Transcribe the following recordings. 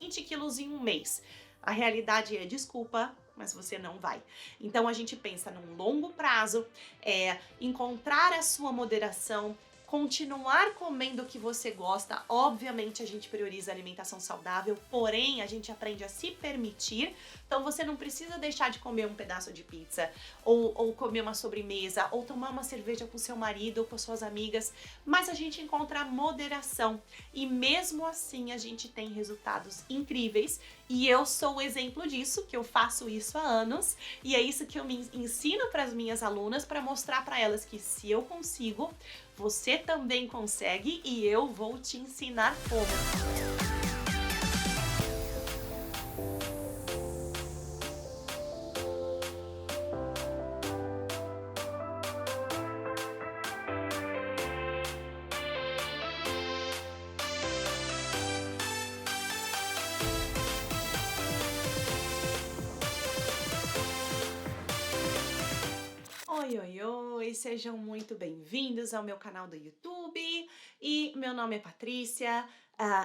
20 quilos em um mês. A realidade é, desculpa, mas você não vai. Então a gente pensa num longo prazo, encontrar a sua moderação, continuar comendo o que você gosta. Obviamente a gente prioriza a alimentação saudável, porém a gente aprende a se permitir. Então você não precisa deixar de comer um pedaço de pizza, ou comer uma sobremesa, ou tomar uma cerveja com seu marido ou com suas amigas, mas a gente encontra moderação. E mesmo assim a gente tem resultados incríveis, e eu sou o exemplo disso, que eu faço isso há anos, e é isso que eu me ensino para as minhas alunas, para mostrar para elas que se eu consigo, você também consegue, e eu vou te ensinar como. Oi, oi, oi, sejam muito bem-vindos ao meu canal do YouTube, e meu nome é Patrícia.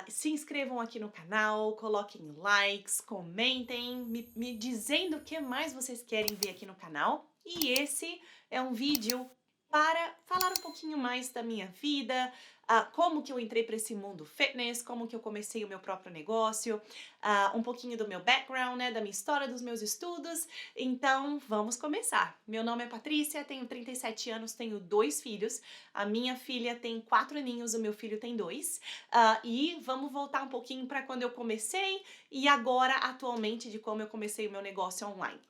Se inscrevam aqui no canal, coloquem likes, comentem, me dizendo o que mais vocês querem ver aqui no canal. E esse é um vídeo para falar um pouquinho mais da minha vida, como que eu entrei para esse mundo fitness, como que eu comecei o meu próprio negócio, um pouquinho do meu background, né, da minha história, dos meus estudos. Então, vamos começar. Meu nome é Patrícia, tenho 37 anos, tenho 2 filhos. A minha filha tem 4 aninhos, o meu filho tem 2. E vamos voltar um pouquinho para quando eu comecei e agora, atualmente, de como eu comecei o meu negócio online.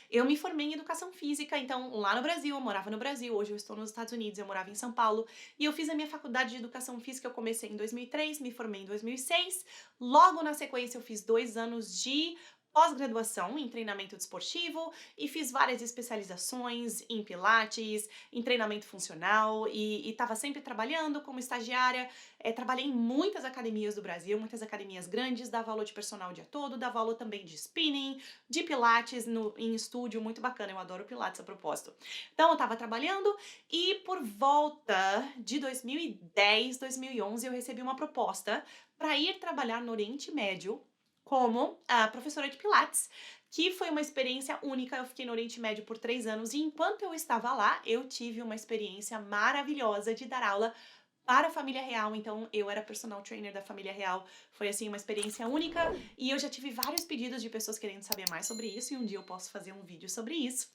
Eu me formei em educação física, então lá no Brasil, eu morava no Brasil, hoje eu estou nos Estados Unidos, eu morava em São Paulo, e eu fiz a minha faculdade de educação física, eu comecei em 2003, me formei em 2006, logo na sequência eu fiz 2 anos de pós-graduação em treinamento desportivo e fiz várias especializações em pilates, em treinamento funcional e estava sempre trabalhando como estagiária. Trabalhei em muitas academias do Brasil, muitas academias grandes, dava aula de personal o dia todo, dava aula também de spinning, de pilates em estúdio, muito bacana, eu adoro pilates a propósito. Então eu tava trabalhando e por volta de 2010, 2011 eu recebi uma proposta para ir trabalhar no Oriente Médio como a professora de pilates, que foi uma experiência única. Eu fiquei no Oriente Médio por 3 anos e enquanto eu estava lá, eu tive uma experiência maravilhosa de dar aula para a família real. Então eu era personal trainer da família real, foi assim uma experiência única e eu já tive vários pedidos de pessoas querendo saber mais sobre isso e um dia eu posso fazer um vídeo sobre isso.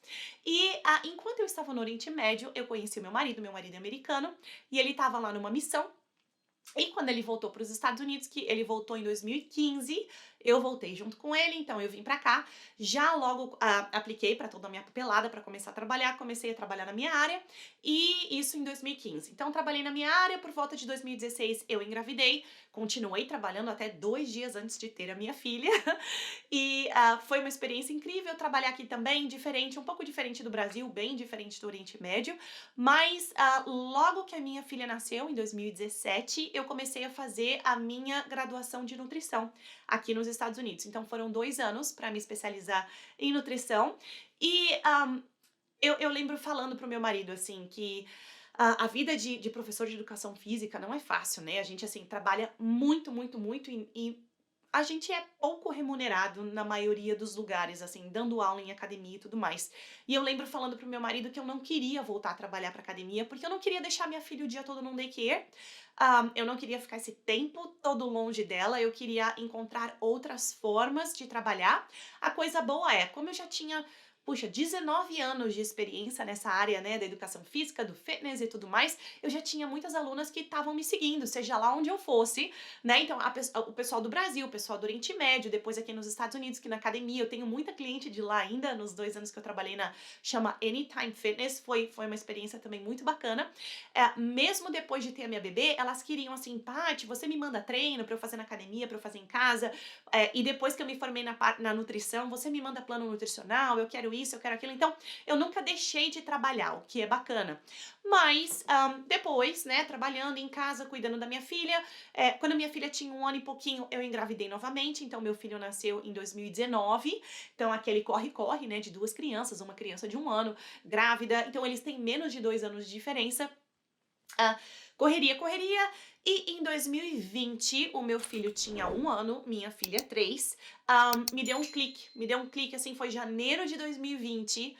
E enquanto eu estava no Oriente Médio, eu conheci o meu marido é americano, e ele estava lá numa missão. E quando ele voltou para os Estados Unidos, que ele voltou em 2015, eu voltei junto com ele, então eu vim pra cá. Já logo apliquei para toda a minha papelada para começar a trabalhar, comecei a trabalhar na minha área, e isso em 2015. Então trabalhei na minha área, por volta de 2016 eu engravidei, continuei trabalhando até 2 dias antes de ter a minha filha, e foi uma experiência incrível trabalhar aqui também, diferente, um pouco diferente do Brasil, bem diferente do Oriente Médio, mas logo que a minha filha nasceu, em 2017, eu comecei a fazer a minha graduação de nutrição aqui nos Estados Unidos. Então foram 2 anos para me especializar em nutrição, e eu lembro falando pro meu marido, assim, que a vida de professor de educação física não é fácil, né? A gente, assim, trabalha muito, muito, muito e a gente é pouco remunerado na maioria dos lugares, assim, dando aula em academia e tudo mais. E eu lembro falando pro meu marido que eu não queria voltar a trabalhar pra academia, porque eu não queria deixar minha filha o dia todo num daycare, eu não queria ficar esse tempo todo longe dela, eu queria encontrar outras formas de trabalhar. A coisa boa é, como eu já tinha, puxa, 19 anos de experiência nessa área, né, da educação física, do fitness e tudo mais, eu já tinha muitas alunas que estavam me seguindo, seja lá onde eu fosse, né? Então, o pessoal do Brasil, o pessoal do Oriente Médio, depois aqui nos Estados Unidos, que na academia eu tenho muita cliente de lá ainda, nos 2 anos que eu trabalhei chama Anytime Fitness, foi uma experiência também muito bacana. Mesmo depois de ter a minha bebê, elas queriam assim, Paty, você me manda treino pra eu fazer na academia, pra eu fazer em casa, e depois que eu me formei na nutrição, você me manda plano nutricional, eu quero isso, eu quero aquilo. Então, eu nunca deixei de trabalhar, o que é bacana. Mas, depois, né, trabalhando em casa, cuidando da minha filha, quando minha filha tinha 1 ano e pouquinho, eu engravidei novamente, então meu filho nasceu em 2019, então aquele corre-corre, né, de 2 crianças, uma criança de 1 ano, grávida, então eles têm menos de 2 anos de diferença. Ah, correria, correria. E em 2020, o meu filho tinha 1 ano, minha filha 3. Me deu um clique, assim, foi janeiro de 2020.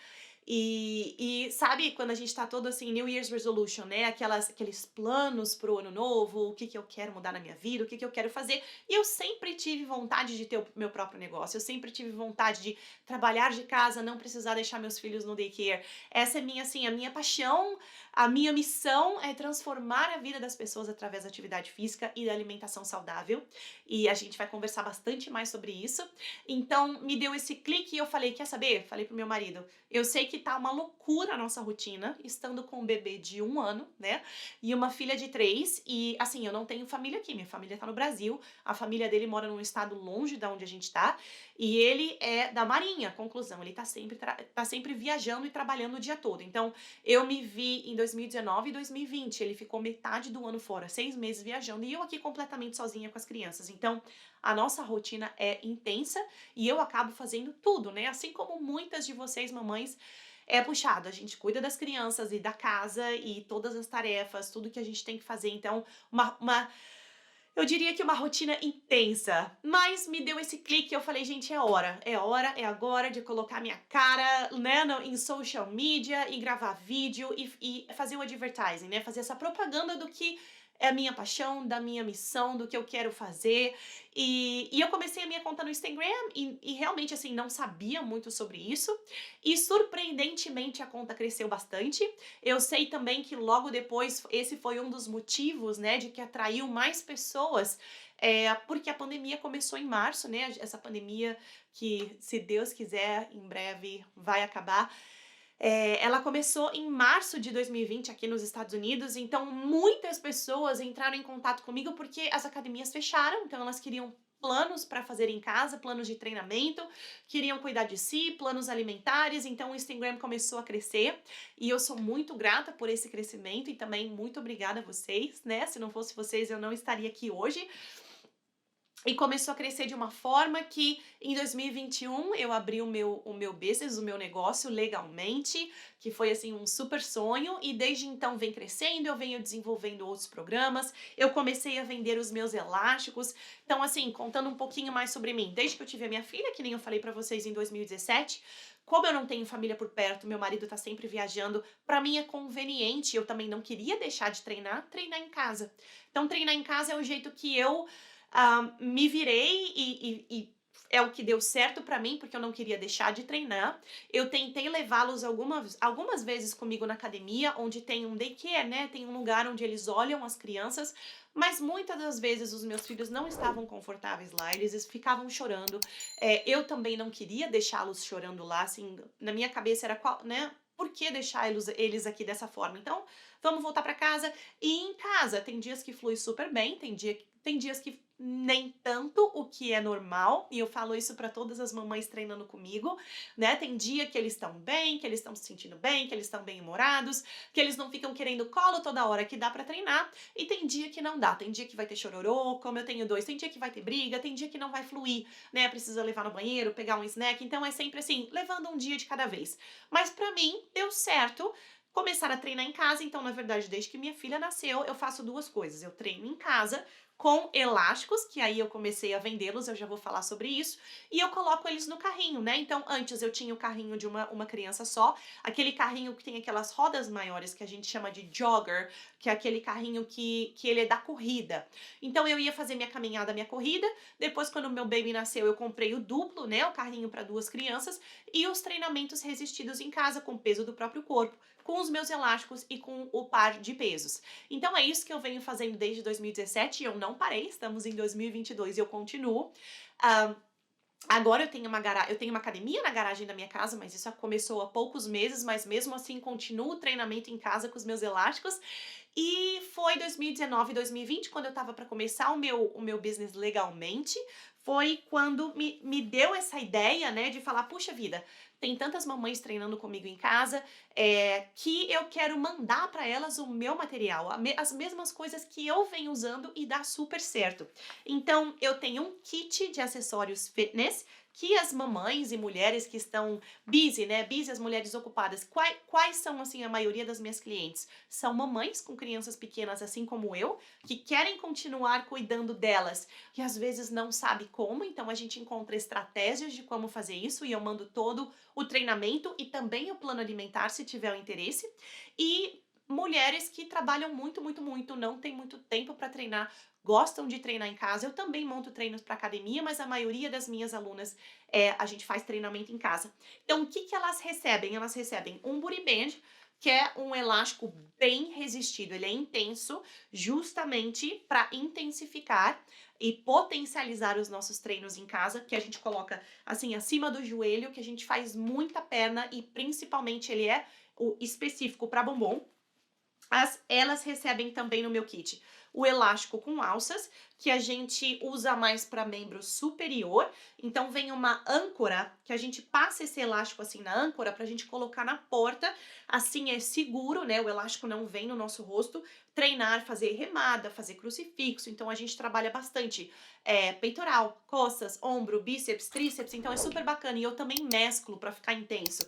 E sabe quando a gente tá todo assim, New Year's Resolution, né? Aqueles planos pro ano novo, o que que eu quero mudar na minha vida, o que que eu quero fazer. E eu sempre tive vontade de ter o meu próprio negócio, eu sempre tive vontade de trabalhar de casa, não precisar deixar meus filhos no daycare. Essa é minha, assim, a minha paixão, a minha missão é transformar a vida das pessoas através da atividade física e da alimentação saudável. E a gente vai conversar bastante mais sobre isso. Então, me deu esse clique e eu falei, quer saber? Falei pro meu marido, eu sei que tá uma loucura a nossa rotina, estando com um bebê de 1 ano, né? E uma filha de 3. E assim, eu não tenho família aqui, minha família tá no Brasil. A família dele mora num estado longe da onde a gente tá. E ele é da Marinha, conclusão. Ele tá sempre viajando e trabalhando o dia todo. Então, eu me vi em 2019 e 2020. Ele ficou metade do ano fora, 6 meses viajando. E eu aqui completamente sozinha com as crianças. Então, a nossa rotina é intensa e eu acabo fazendo tudo, né? Assim como muitas de vocês, mamães, é puxado. A gente cuida das crianças e da casa e todas as tarefas, tudo que a gente tem que fazer. Então, eu diria que uma rotina intensa. Mas me deu esse clique e eu falei, gente, é hora, é agora de colocar minha cara, né, em social media e gravar vídeo e fazer o advertising, né? Fazer essa propaganda do que é a minha paixão, da minha missão, do que eu quero fazer. E eu comecei a minha conta no Instagram e realmente, assim, não sabia muito sobre isso. E surpreendentemente a conta cresceu bastante. Eu sei também que logo depois, esse foi um dos motivos, né, de que atraiu mais pessoas, porque a pandemia começou em março, né, essa pandemia que, se Deus quiser, em breve vai acabar. Ela começou em março de 2020 aqui nos Estados Unidos, então muitas pessoas entraram em contato comigo porque as academias fecharam, então elas queriam planos para fazer em casa, planos de treinamento, queriam cuidar de si, planos alimentares, então o Instagram começou a crescer e eu sou muito grata por esse crescimento e também muito obrigada a vocês, né? Se não fosse vocês, eu não estaria aqui hoje. E começou a crescer de uma forma que em 2021 eu abri o meu business, o meu negócio legalmente, que foi assim um super sonho, e desde então vem crescendo, eu venho desenvolvendo outros programas, eu comecei a vender os meus elásticos. Então, assim, contando um pouquinho mais sobre mim, desde que eu tive a minha filha, que nem eu falei pra vocês em 2017, como eu não tenho família por perto, meu marido tá sempre viajando, pra mim é conveniente, eu também não queria deixar de treinar em casa. Então, treinar em casa é o jeito que eu me virei e é o que deu certo pra mim, porque eu não queria deixar de treinar. Eu tentei levá-los algumas vezes comigo na academia, onde tem um daycare, né? Tem um lugar onde eles olham as crianças, mas muitas das vezes os meus filhos não estavam confortáveis lá, eles ficavam chorando. Eu também não queria deixá-los chorando lá, assim, na minha cabeça era qual, né? Por que deixar eles aqui dessa forma? Então, vamos voltar pra casa. E em casa, tem dias que flui super bem, tem dias que nem tanto, o que é normal, e eu falo isso pra todas as mamães treinando comigo, né? Tem dia que eles estão bem, que eles estão se sentindo bem, que eles estão bem-humorados, que eles não ficam querendo colo toda hora, que dá pra treinar, e tem dia que não dá, tem dia que vai ter chororô, como eu tenho 2, tem dia que vai ter briga, tem dia que não vai fluir, né? Precisa levar no banheiro, pegar um snack, então é sempre assim, levando um dia de cada vez. Mas pra mim, deu certo começar a treinar em casa, então, na verdade, desde que minha filha nasceu, eu faço 2 coisas. Eu treino em casa com elásticos, que aí eu comecei a vendê-los, eu já vou falar sobre isso, e eu coloco eles no carrinho, né? Então, antes eu tinha o carrinho de uma criança só, aquele carrinho que tem aquelas rodas maiores que a gente chama de jogger, que é aquele carrinho que ele é da corrida. Então, eu ia fazer minha caminhada, minha corrida, depois, quando o meu baby nasceu, eu comprei o duplo, né? O carrinho para 2 crianças, e os treinamentos resistidos em casa, com o peso do próprio corpo, com os meus elásticos e com o par de pesos. Então é isso que eu venho fazendo desde 2017 e eu não parei, estamos em 2022 e eu continuo. Ah, Agora eu tenho uma academia na garagem da minha casa, mas isso começou há poucos meses, mas mesmo assim continuo o treinamento em casa com os meus elásticos. E foi 2019, 2020 quando eu tava para começar o meu business legalmente. foi quando me deu essa ideia, né, de falar: "Puxa vida, tem tantas mamães treinando comigo em casa, que eu quero mandar para elas o meu material, as mesmas coisas que eu venho usando e dá super certo". Então eu tenho um kit de acessórios fitness que as mamães e mulheres que estão busy, né, busy, as mulheres ocupadas, quais são, assim, a maioria das minhas clientes? São mamães com crianças pequenas, assim como eu, que querem continuar cuidando delas e às vezes não sabe como, então a gente encontra estratégias de como fazer isso e eu mando todo o treinamento e também o plano alimentar, se tiver o interesse. E mulheres que trabalham muito, muito, muito, não tem muito tempo para treinar, gostam de treinar em casa. Eu também monto treinos para academia, mas a maioria das minhas alunas a gente faz treinamento em casa. Então, o que que elas recebem? Elas recebem um booty band, que é um elástico bem resistido, ele é intenso, justamente para intensificar e potencializar os nossos treinos em casa, que a gente coloca assim acima do joelho, que a gente faz muita perna e principalmente ele é o específico para bumbum. Elas recebem também no meu kit o elástico com alças, que a gente usa mais para membro superior. Então vem uma âncora, que a gente passa esse elástico assim na âncora pra gente colocar na porta. Assim é seguro, né? O elástico não vem no nosso rosto. Treinar, fazer remada, fazer crucifixo. Então a gente trabalha bastante peitoral, costas, ombro, bíceps, tríceps. Então é super bacana. E eu também mesclo para ficar intenso.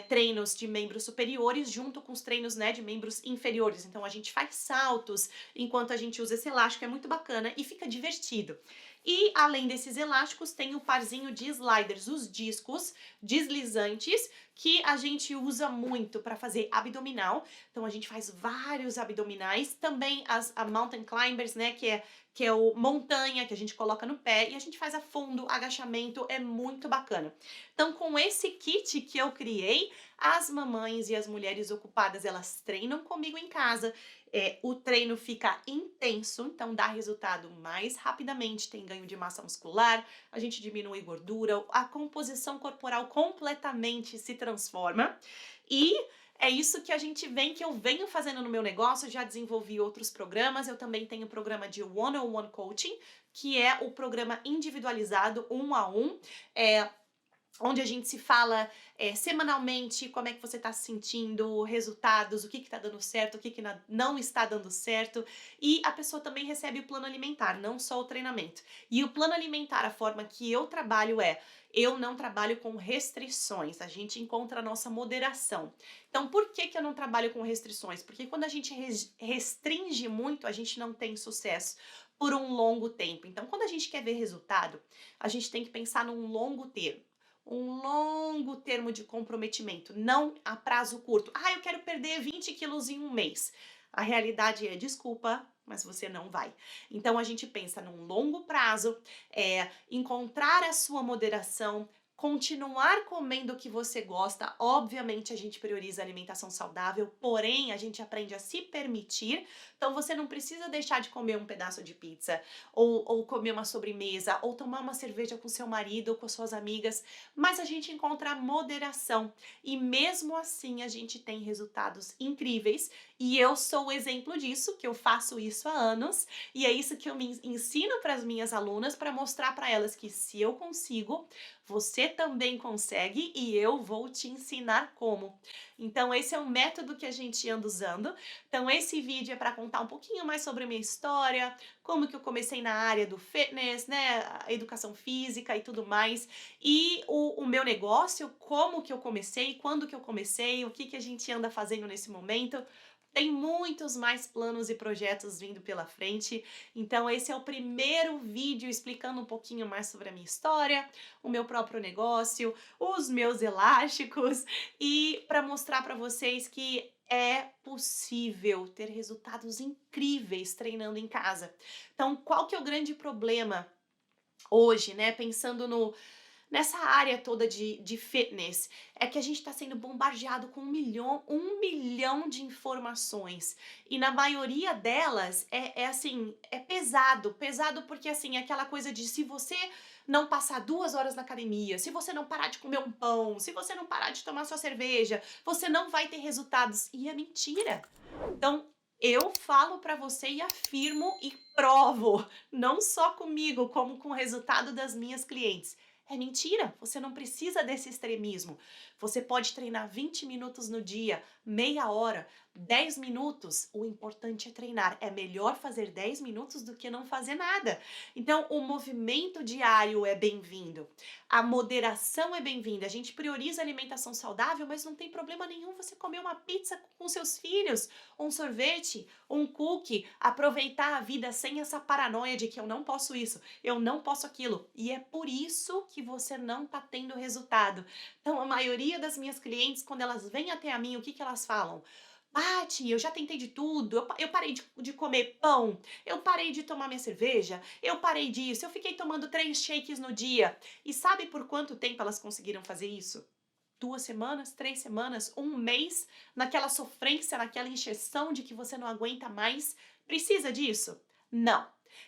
Treinos de membros superiores junto com os treinos, né, de membros inferiores. Então a gente faz saltos enquanto a gente usa esse elástico, é muito bacana e fica divertido. E além desses elásticos, tem o parzinho de sliders, os discos deslizantes, que a gente usa muito para fazer abdominal. Então a gente faz vários abdominais, também a mountain climbers, né, que é o montanha que a gente coloca no pé e a gente faz a fundo, agachamento, é muito bacana. Então, com esse kit que eu criei, as mamães e as mulheres ocupadas, elas treinam comigo em casa. O treino fica intenso, então dá resultado mais rapidamente, tem ganho de massa muscular, a gente diminui gordura, a composição corporal completamente se transforma. E é isso que eu venho fazendo no meu negócio, já desenvolvi outros programas, eu também tenho o programa de one-on-one coaching, que é o programa individualizado, 1 a 1, onde a gente se fala semanalmente como é que você está se sentindo, resultados, o que está dando certo, o que não está dando certo. E a pessoa também recebe o plano alimentar, não só o treinamento. E o plano alimentar, a forma que eu trabalho eu não trabalho com restrições, a gente encontra a nossa moderação. Então, por que que eu não trabalho com restrições? Porque quando a gente restringe muito, a gente não tem sucesso por um longo tempo. Então, quando a gente quer ver resultado, a gente tem que pensar num longo termo. Um longo termo de comprometimento, não a prazo curto. Eu quero perder 20 quilos em um mês. A realidade é, desculpa, mas você não vai. Então a gente pensa num longo prazo, encontrar a sua moderação, continuar comendo o que você gosta. Obviamente a gente prioriza a alimentação saudável, porém a gente aprende a se permitir. Então você não precisa deixar de comer um pedaço de pizza, ou comer uma sobremesa, ou tomar uma cerveja com seu marido ou com suas amigas, mas a gente encontra a moderação. E mesmo assim a gente tem resultados incríveis. E eu sou o exemplo disso, que eu faço isso há anos, e é isso que eu me ensino para as minhas alunas, para mostrar para elas que se eu consigo, você também consegue e eu vou te ensinar como. Então esse é um método que a gente anda usando. Então esse vídeo é para contar um pouquinho mais sobre a minha história, como que eu comecei na área do fitness, né, a educação física e tudo mais, e o meu negócio, como que eu comecei, quando que eu comecei, o que que a gente anda fazendo nesse momento. Tem muitos mais planos e projetos vindo pela frente, então esse é o primeiro vídeo explicando um pouquinho mais sobre a minha história, o meu próprio negócio, os meus elásticos e para mostrar para vocês que é possível ter resultados incríveis treinando em casa. Então, qual que é o grande problema hoje, né? Pensando nessa área toda de fitness, é que a gente está sendo bombardeado com um milhão de informações. E na maioria delas é pesado. Pesado porque assim, é aquela coisa de se você não passar 2 horas na academia, se você não parar de comer um pão, se você não parar de tomar sua cerveja, você não vai ter resultados. E é mentira. Então, Eu falo pra você e afirmo e provo, não só comigo, como com o resultado das minhas clientes. É mentira, você não precisa desse extremismo. Você pode treinar 20 minutos no dia, meia hora, 10 minutos. O importante é treinar. É melhor fazer 10 minutos do que não fazer nada. Então, o movimento diário é bem-vindo. A moderação é bem-vinda. A gente prioriza a alimentação saudável, mas não tem problema nenhum você comer uma pizza com seus filhos, um sorvete, um cookie, aproveitar a vida sem essa paranoia de que eu não posso isso, eu não posso aquilo. E é por isso que você não tá tendo resultado. Então, a maioria das minhas clientes, quando elas vêm até a mim, o que que elas falam? Paty, eu já tentei de tudo, eu parei de comer pão, eu parei de tomar minha cerveja, eu parei disso, eu fiquei tomando 3 shakes no dia. E sabe por quanto tempo elas conseguiram fazer isso? 2 semanas, 3 semanas, um mês, naquela sofrência, naquela encheção de que você não aguenta mais. Precisa disso? Não.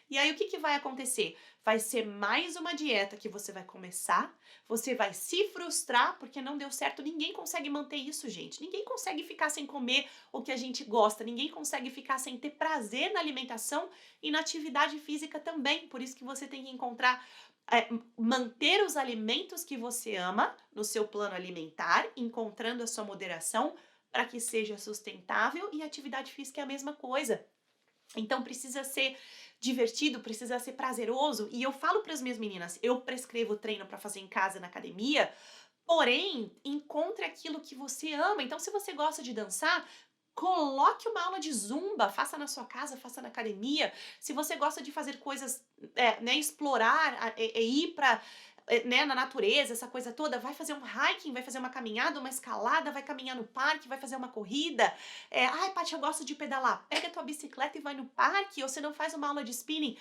E aí o que que vai acontecer? Vai ser mais uma dieta que você vai começar, você vai se frustrar porque não deu certo. Ninguém consegue manter isso, gente. Ninguém consegue ficar sem comer o que a gente gosta, ninguém consegue ficar sem ter prazer na alimentação e na atividade física também. Por isso que você tem que encontrar manter os alimentos que você ama no seu plano alimentar, encontrando a sua moderação para que seja sustentável, e atividade física é a mesma coisa. Então precisa ser divertido, precisa ser prazeroso. E eu falo para as minhas meninas, eu prescrevo treino para fazer em casa na academia, porém, encontre aquilo que você ama. Então, se você gosta de dançar, coloque uma aula de zumba, faça na sua casa, faça na academia. Se você gosta de fazer coisas, né, explorar, ir para, né, na natureza, essa coisa toda, vai fazer um hiking, vai fazer uma caminhada, uma escalada, vai caminhar no parque, vai fazer uma corrida. Ai, Paty, eu gosto de pedalar. Pega a tua bicicleta e vai no parque, ou você não faz uma aula de spinning.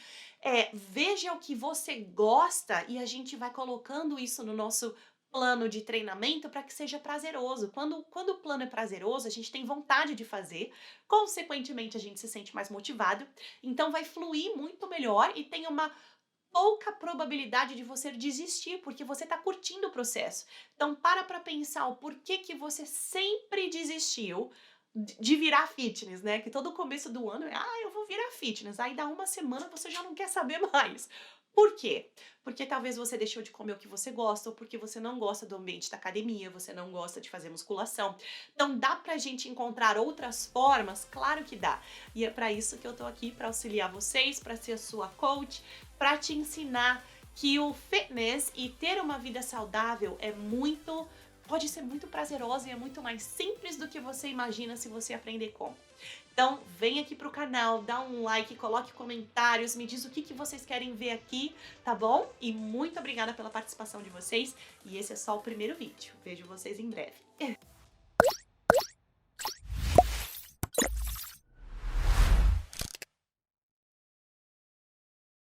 Veja o que você gosta e a gente vai colocando isso no nosso plano de treinamento para que seja prazeroso. Quando o plano é prazeroso, a gente tem vontade de fazer, consequentemente, a gente se sente mais motivado, então vai fluir muito melhor e tem uma pouca probabilidade de você desistir, porque você está curtindo o processo. Então, para pensar o porquê que você sempre desistiu de virar fitness, né? Que todo começo do ano é, eu vou virar fitness. Aí dá uma semana você já não quer saber mais. Por quê? Porque talvez você deixou de comer o que você gosta, ou porque você não gosta do ambiente da academia, você não gosta de fazer musculação. Então, dá pra gente encontrar outras formas? Claro que dá. E é pra isso que eu tô aqui, pra auxiliar vocês, pra ser a sua coach, para te ensinar que o fitness e ter uma vida saudável pode ser muito prazeroso e é muito mais simples do que você imagina se você aprender como. Então, vem aqui pro canal, dá um like, coloque comentários, me diz o que vocês querem ver aqui, tá bom? E muito obrigada pela participação de vocês. E esse é só o primeiro vídeo. Vejo vocês em breve.